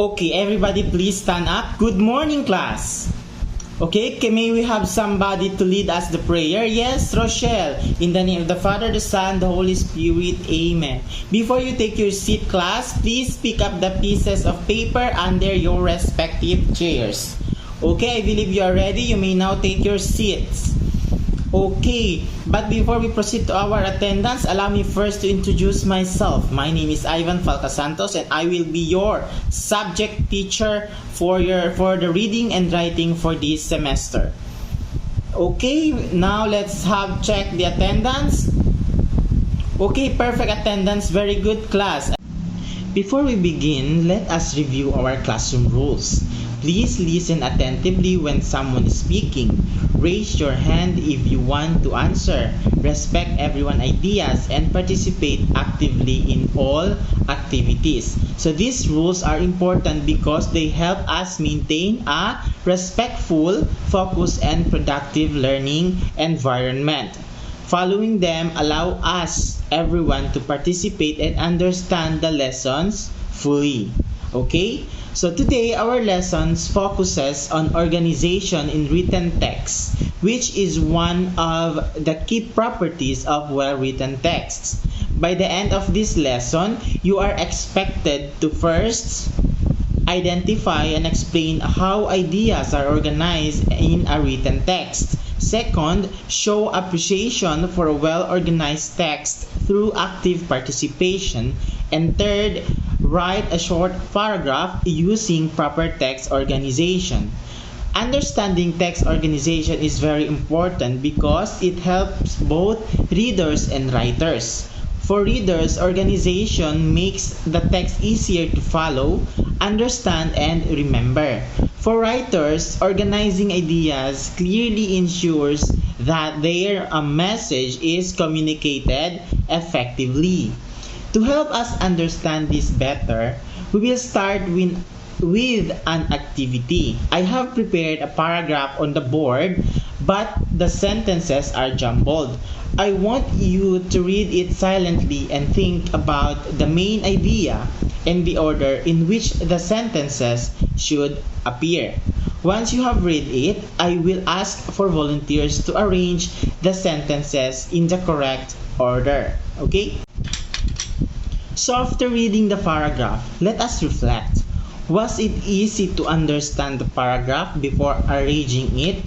Okay, everybody please stand up. Good morning, class. Okay, may we have somebody to lead us the prayer? Yes, Rochelle. In the name of the Father, the Son, the Holy Spirit. Amen. Before you take your seat, class, please pick up the pieces of paper under your respective chairs. Okay, I believe you are ready. You may now take your seats. Okay, but before we proceed to our attendance, allow me first to introduce myself. My name is Ivan Falcasantos and I will be your subject teacher for the reading and writing for this semester. Okay, now let's have check the attendance. Okay, perfect attendance, very good class. Before we begin, let us review our classroom rules. Please listen attentively when someone is speaking. Raise your hand if you want to answer. Respect everyone's ideas and participate actively in all activities. So these rules are important because they help us maintain a respectful, focused, and productive learning environment. Following them allow us, everyone, to participate and understand the lessons fully. Okay? So today, our lessons focuses on organization in written text, which is one of the key properties of well-written texts. By the end of this lesson, you are expected to first identify and explain how ideas are organized in a written text. Second, show appreciation for a well-organized text through active participation. And third, write a short paragraph using proper text organization. Understanding text organization is very important because it helps both readers and writers. For readers, organization makes the text easier to follow, understand, and remember. For writers, organizing ideas clearly ensures that their message is communicated effectively. To help us understand this better, we will start with an activity. I have prepared a paragraph on the board, but the sentences are jumbled. I want you to read it silently and think about the main idea and the order in which the sentences should appear. Once you have read it, I will ask for volunteers to arrange the sentences in the correct order. Okay? So after reading the paragraph, let us reflect. Was it easy to understand the paragraph before arranging it?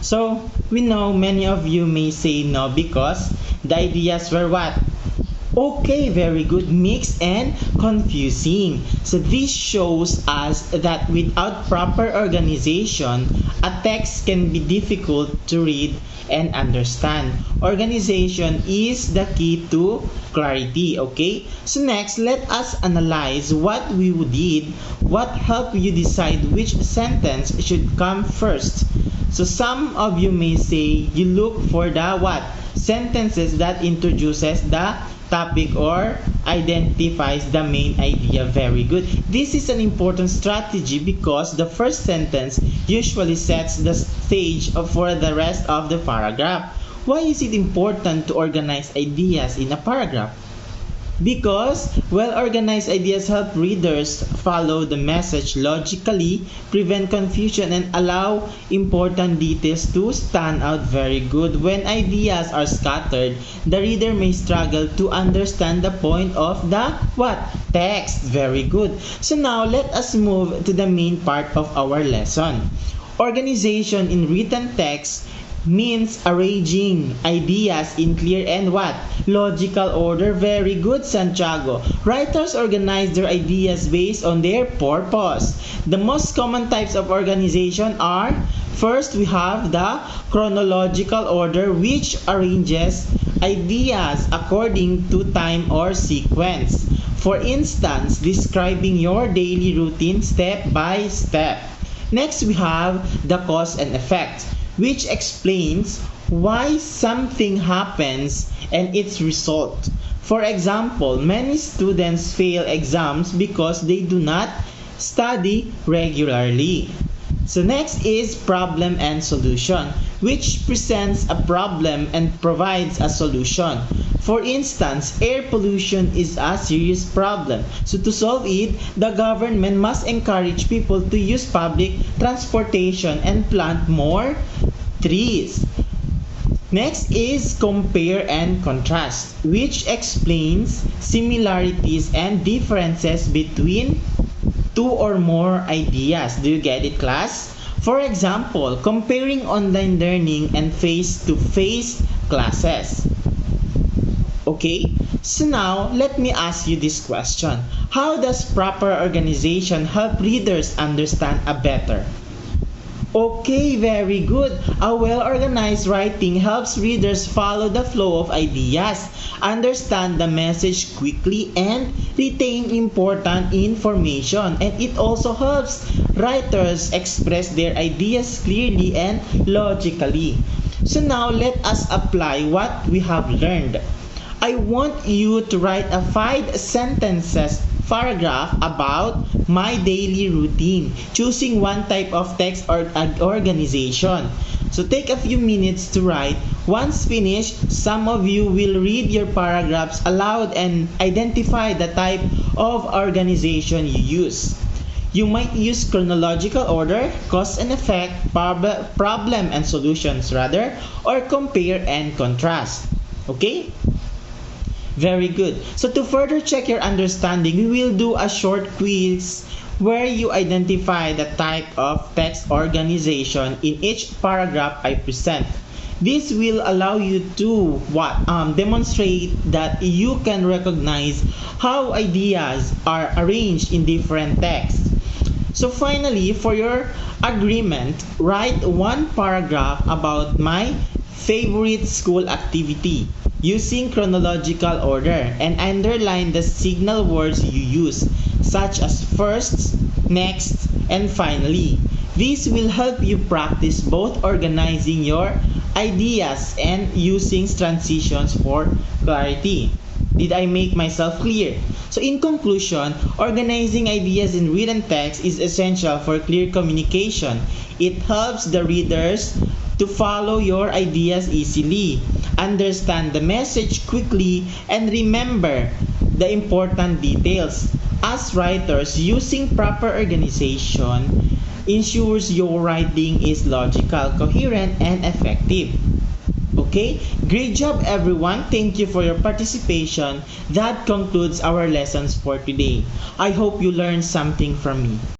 So, we know many of you may say no because the ideas were what? Okay, very good, mixed and confusing. So this shows us that without proper organization, a text can be difficult to read and understand. Organization is the key to clarity, okay? So next, let us analyze what we did, what helped you decide which sentence should come first. So some of you may say you look for the what? Sentences that introduces the topic or identifies the main idea. Very good. This is an important strategy because the first sentence usually sets the stage for the rest of the paragraph. Why is it important to organize ideas in a paragraph? Because well-organized ideas help readers follow the message logically, prevent confusion, and allow important details to stand out. Very good. When ideas are scattered, the reader may struggle to understand the point of the what? Text. Very good. So now let us move to the main part of our lesson. Organization in written text means arranging ideas in clear and what? Logical order. Very good, Santiago. Writers organize their ideas based on their purpose. The most common types of organization are, first we have the chronological order, which arranges ideas according to time or sequence. For instance, describing your daily routine step by step. Next we have the cause and effect, which explains why something happens and its result. For example, many students fail exams because they do not study regularly. So next is problem and solution, which presents a problem and provides a solution. For instance, air pollution is a serious problem. So to solve it, the government must encourage people to use public transportation and plant more trees. Next is compare and contrast, which explains similarities and differences between two or more ideas. Do you get it, class? For example, comparing online learning and face-to-face classes. Okay, so now let me ask you this question. How does proper organization help readers understand a better? Okay, very good. A well-organized writing helps readers follow the flow of ideas, understand the message quickly, and retain important information. And it also helps writers express their ideas clearly and logically. So now let us apply what we have learned. I want you to write a 5 sentences paragraph about my daily routine, choosing one type of text or organization. So take a few minutes to write. Once finished, some of you will read your paragraphs aloud and identify the type of organization you use. You might use chronological order, cause and effect, problem and solutions rather, or compare and contrast. Okay? Very good. So to further check your understanding, we will do a short quiz where you identify the type of text organization in each paragraph I present. This will allow you to demonstrate that you can recognize how ideas are arranged in different texts. So finally, for your agreement, write one paragraph about my favorite school activity using chronological order and underline the signal words you use, such as first, next, and finally. This will help you practice both organizing your ideas and using transitions for clarity. Did I make myself clear? So in conclusion, organizing ideas in written text is essential for clear communication. It helps the readers to follow your ideas easily, understand the message quickly, and remember the important details. As writers, using proper organization ensures your writing is logical, coherent, and effective. Okay? Great job, everyone. Thank you for your participation. That concludes our lessons for today. I hope you learned something from me.